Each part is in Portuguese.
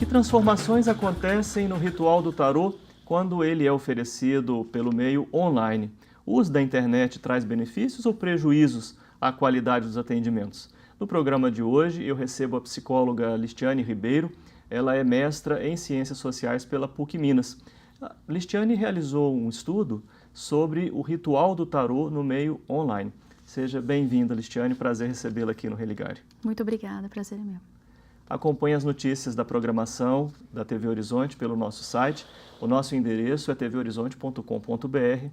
transformações acontecem no ritual do tarô quando ele é oferecido pelo meio online? O uso da internet traz benefícios ou prejuízos à qualidade dos atendimentos? No programa de hoje eu recebo a psicóloga Listiane Ribeiro. Ela é mestra em Ciências Sociais pela PUC Minas. Listiane realizou um estudo sobre o ritual do tarô no meio online. Seja bem-vinda, Listiane. Prazer recebê-la aqui no Religare. Muito obrigada, prazer é meu. Acompanhe as notícias da programação da TV Horizonte pelo nosso site. O nosso endereço é tvhorizonte.com.br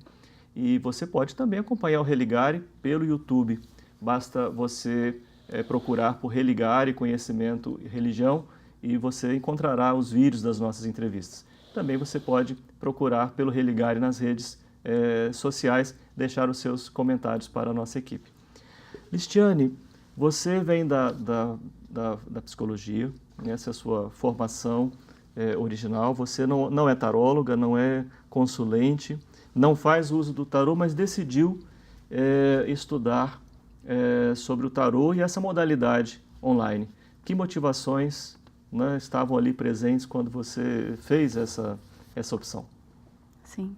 e você pode também acompanhar o Religare pelo YouTube. Basta você procurar por Religare, Conhecimento e Religião e você encontrará os vídeos das nossas entrevistas. Também você pode procurar pelo Religare nas redes sociais, deixar os seus comentários para a nossa equipe. Listiane, você vem da psicologia, essa é a sua formação original. Você não é taróloga, não é consulente, não faz uso do tarô, mas decidiu estudar sobre o tarô e essa modalidade online. Que motivações estavam ali presentes quando você fez essa opção? Sim,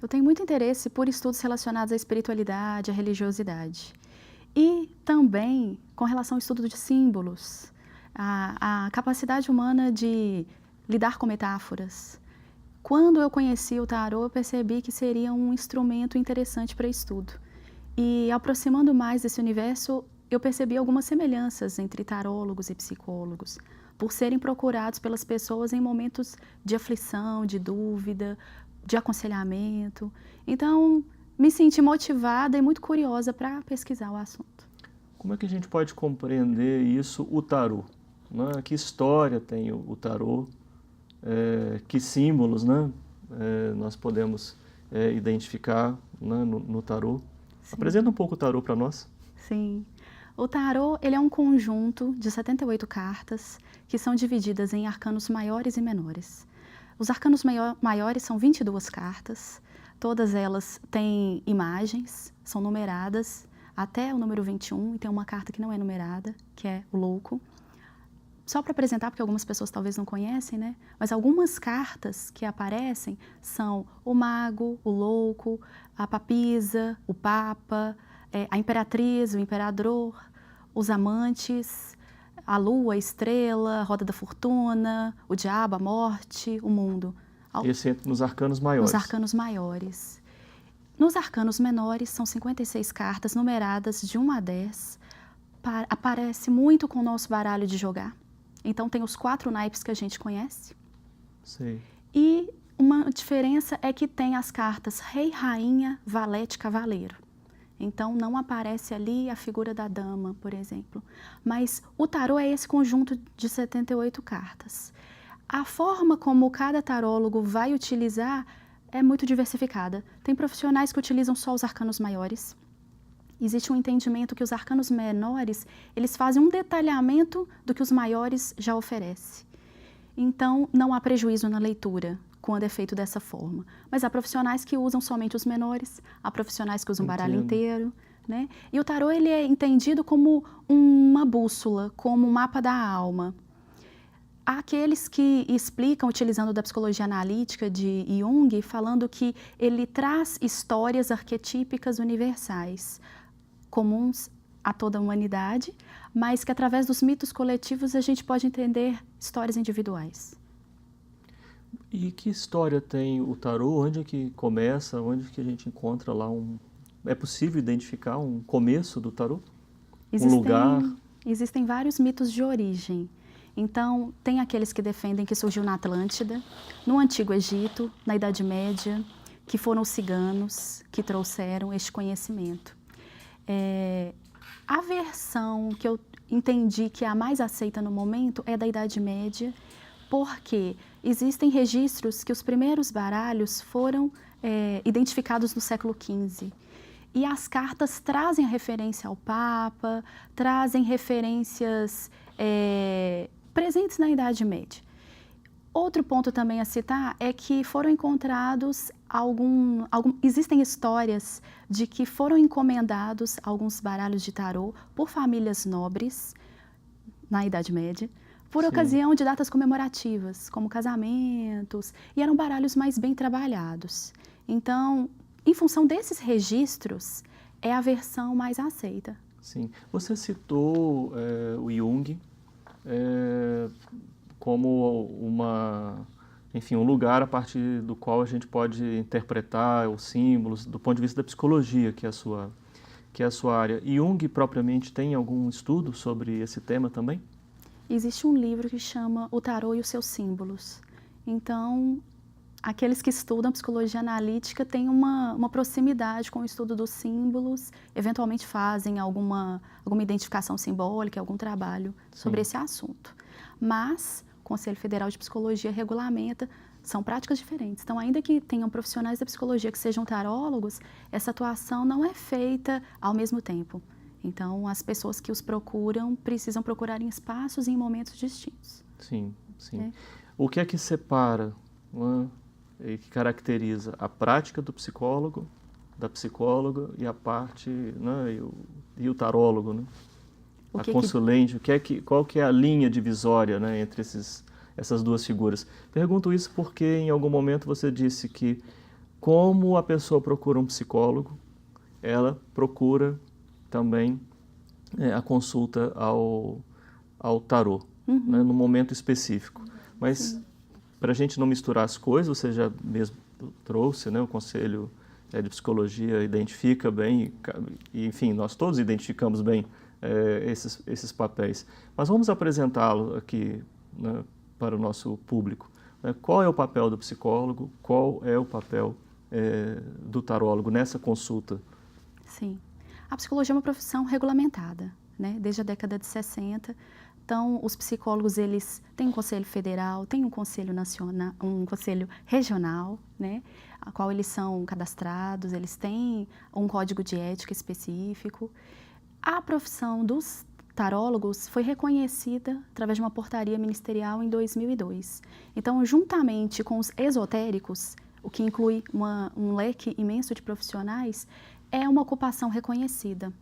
eu tenho muito interesse por estudos relacionados à espiritualidade, à religiosidade. E também com relação ao estudo de símbolos, a capacidade humana de lidar com metáforas. Quando eu conheci o tarô, eu percebi que seria um instrumento interessante para estudo. E aproximando mais desse universo, eu percebi algumas semelhanças entre tarólogos e psicólogos, por serem procurados pelas pessoas em momentos de aflição, de dúvida, de aconselhamento. Então, me senti motivada e muito curiosa para pesquisar o assunto. Como é que a gente pode compreender isso, o tarô? Que história tem o tarô? Que símbolos nós podemos identificar no tarô? Sim. Apresenta um pouco o tarô para nós. Sim. O tarô ele é um conjunto de 78 cartas que são divididas em arcanos maiores e menores. Os arcanos maiores são 22 cartas. Todas elas têm imagens, são numeradas até o número 21, e tem uma carta que não é numerada, que é o louco. Só para apresentar, porque algumas pessoas talvez não conhecem, né? Mas algumas cartas que aparecem são o mago, o louco, a papisa, o papa, a imperatriz, o imperador, os amantes, a lua, a estrela, a roda da fortuna, o diabo, a morte, o mundo. Esse entra nos arcanos maiores. Nos arcanos maiores. Nos arcanos menores, são 56 cartas numeradas de 1 a 10. Aparece muito com o nosso baralho de jogar. Então, tem os 4 naipes que a gente conhece. Sim. E uma diferença é que tem as cartas rei, rainha, valete, cavaleiro. Então, não aparece ali a figura da dama, por exemplo. Mas o tarô é esse conjunto de 78 cartas. A forma como cada tarólogo vai utilizar é muito diversificada. Tem profissionais que utilizam só os arcanos maiores. Existe um entendimento que os arcanos menores, eles fazem um detalhamento do que os maiores já oferecem. Então, não há prejuízo na leitura quando é feito dessa forma. Mas há profissionais que usam somente os menores, há profissionais que usam o baralho inteiro, né? E o tarô ele é entendido como uma bússola, como um mapa da alma. Há aqueles que explicam, utilizando da psicologia analítica de Jung, falando que ele traz histórias arquetípicas universais, comuns a toda a humanidade, mas que através dos mitos coletivos a gente pode entender histórias individuais. E que história tem o tarô? Onde é que começa? Onde é que a gente encontra lá É possível identificar um começo do tarô? Um lugar? Existem vários mitos de origem. Então, tem aqueles que defendem que surgiu na Atlântida, no Antigo Egito, na Idade Média, que foram os ciganos que trouxeram este conhecimento. A versão que eu entendi que é a mais aceita no momento é da Idade Média, porque existem registros que os primeiros baralhos foram identificados no século XV. E as cartas trazem a referência ao Papa, trazem referências presentes na Idade Média. Outro ponto também a citar é que foram encontrados existem histórias de que foram encomendados alguns baralhos de tarô por famílias nobres na Idade Média por Sim. ocasião de datas comemorativas, como casamentos, e eram baralhos mais bem trabalhados. Então, em função desses registros, é a versão mais aceita. Sim. Você citou o Jung como enfim, um lugar a partir do qual a gente pode interpretar os símbolos do ponto de vista da psicologia, que é a sua área. Jung, propriamente, tem algum estudo sobre esse tema também? Existe um livro que chama O Tarô e os Seus Símbolos. Então, aqueles que estudam psicologia analítica têm uma proximidade com o estudo dos símbolos, eventualmente fazem alguma identificação simbólica, algum trabalho sobre esse assunto. Mas o Conselho Federal de Psicologia regulamenta, são práticas diferentes. Então, ainda que tenham profissionais da psicologia que sejam tarólogos, essa atuação não é feita ao mesmo tempo. Então, as pessoas que os procuram precisam procurar em espaços e em momentos distintos. Sim, sim. O que é que separa, e que caracteriza a prática do psicólogo, da psicóloga e a parte, e o tarólogo, né? A consulente, qual que é a linha divisória, né, entre essas duas figuras? Pergunto isso porque em algum momento você disse que como a pessoa procura um psicólogo, ela procura também a consulta ao tarô, né, num momento específico. Mas para a gente não misturar as coisas, você já mesmo trouxe, né, o Conselho de Psicologia identifica bem, e enfim, nós todos identificamos bem esses papéis. Mas vamos apresentá-lo aqui, né, para o nosso público. Qual é o papel do psicólogo? Qual é o papel do tarólogo nessa consulta? Sim. A psicologia é uma profissão regulamentada, né, desde a década de 60. Então, os psicólogos, eles têm um conselho federal, têm um conselho nacional, um conselho regional, né, a qual eles são cadastrados, eles têm um código de ética específico. A profissão dos tarólogos foi reconhecida através de uma portaria ministerial em 2002. Então, juntamente com os esotéricos, o que inclui um leque imenso de profissionais, é uma ocupação reconhecida.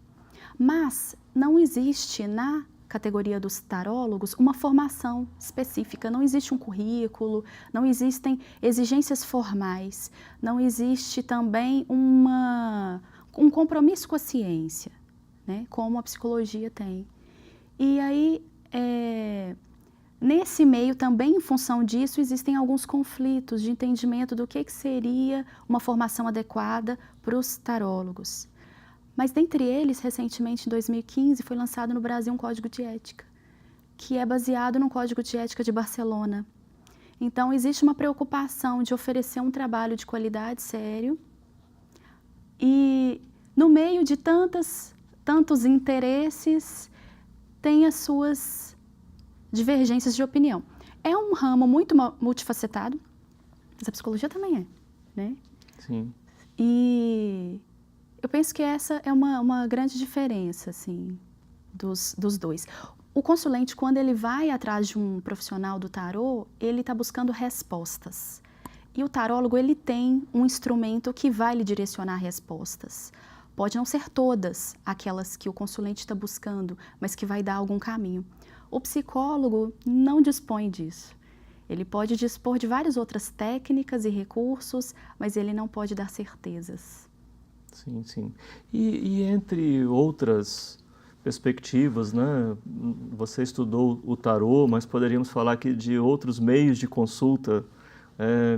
Mas não existe na categoria dos tarólogos uma formação específica, não existe um currículo, não existem exigências formais, não existe também um compromisso com a ciência, né, como a psicologia tem. E aí, nesse meio também, em função disso, existem alguns conflitos de entendimento do que seria uma formação adequada para os tarólogos. Mas, dentre eles, recentemente, em 2015, foi lançado no Brasil um código de ética, que é baseado no Código de Ética de Barcelona. Então, existe uma preocupação de oferecer um trabalho de qualidade sério e, no meio de tantos interesses, tem as suas divergências de opinião. É um ramo muito multifacetado, mas a psicologia também é, né? Sim. E eu penso que essa é uma grande diferença, assim, dos dois. O consulente, quando ele vai atrás de um profissional do tarô, ele está buscando respostas. E o tarólogo, ele tem um instrumento que vai lhe direcionar respostas. Pode não ser todas aquelas que o consulente está buscando, mas que vai dar algum caminho. O psicólogo não dispõe disso. Ele pode dispor de várias outras técnicas e recursos, mas ele não pode dar certezas. Sim, sim. E entre outras perspectivas, né? Você estudou o tarô, mas poderíamos falar aqui de outros meios de consulta.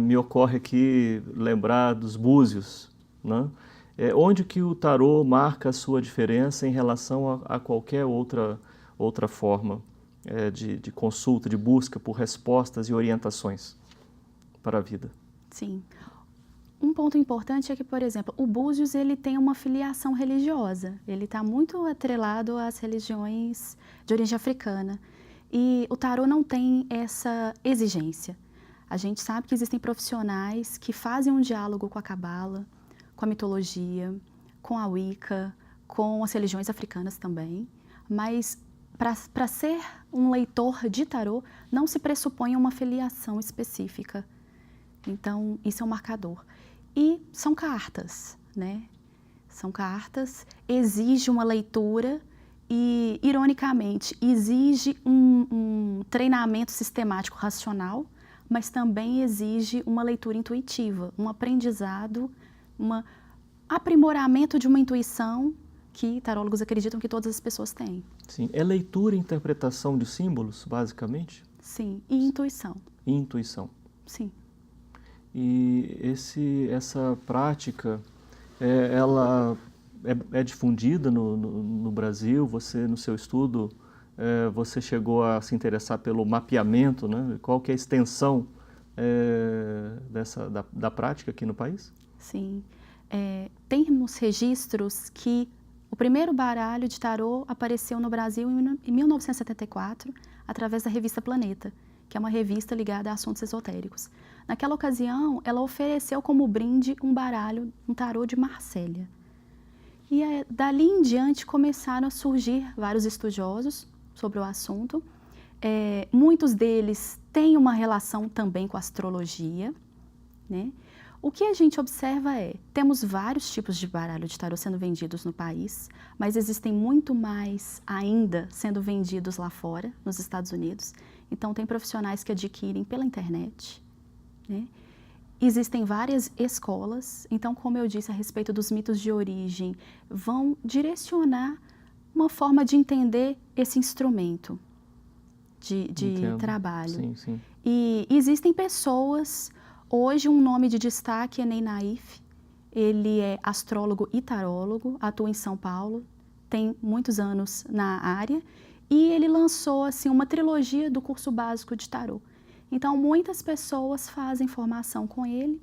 Me ocorre aqui lembrar dos búzios, né? Onde que o tarô marca a sua diferença em relação a qualquer outra forma de consulta, de busca por respostas e orientações para a vida? Sim. Um ponto importante é que, por exemplo, o Búzios, ele tem uma filiação religiosa. Ele está muito atrelado às religiões de origem africana. E o tarô não tem essa exigência. A gente sabe que existem profissionais que fazem um diálogo com a cabala, com a mitologia, com a Wicca, com as religiões africanas também, mas para ser um leitor de tarô não se pressupõe uma filiação específica. Então, isso é um marcador. E são cartas, né? São cartas, exige uma leitura e, ironicamente, exige um treinamento sistemático racional, mas também exige uma leitura intuitiva, um aprendizado, um aprimoramento de uma intuição que tarólogos acreditam que todas as pessoas têm. Sim. É leitura e interpretação de símbolos, basicamente? Sim, e intuição. E intuição. Sim. E essa prática, ela é difundida no Brasil? Você, no seu estudo, você chegou a se interessar pelo mapeamento, né? Qual que é a extensão da prática aqui no país? Sim. Temos registros que o primeiro baralho de tarô apareceu no Brasil em 1974, através da revista Planeta, que é uma revista ligada a assuntos esotéricos. Naquela ocasião, ela ofereceu como brinde um baralho, um tarô de Marsella. E dali em diante começaram a surgir vários estudiosos sobre o assunto. Muitos deles têm uma relação também com a astrologia, né? O que a gente observa temos vários tipos de baralho de tarô sendo vendidos no país, mas existem muito mais ainda sendo vendidos lá fora, nos Estados Unidos. Então, tem profissionais que adquirem pela internet, né? Existem várias escolas, então, como eu disse a respeito dos mitos de origem, vão direcionar uma forma de entender esse instrumento de trabalho. Sim, sim. E existem pessoas, hoje um nome de destaque é Ney Naif, ele é astrólogo e tarólogo, atua em São Paulo, tem muitos anos na área, e ele lançou assim, uma trilogia do curso básico de tarô. Então, muitas pessoas fazem formação com ele.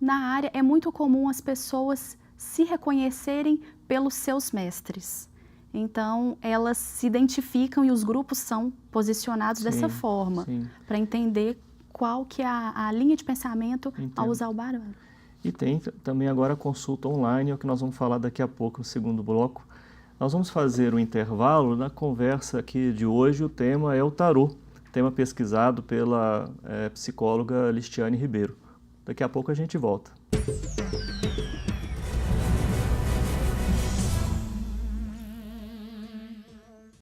Na área, é muito comum as pessoas se reconhecerem pelos seus mestres. Então, elas se identificam e os grupos são posicionados dessa forma, para entender qual que é a linha de pensamento ao usar o baralho. E tem também agora a consulta online, é o que nós vamos falar daqui a pouco no segundo bloco. Nós vamos fazer um intervalo. Na conversa aqui de hoje, o tema é o tarô, tema pesquisado pela psicóloga Listiane Ribeiro. Daqui a pouco a gente volta.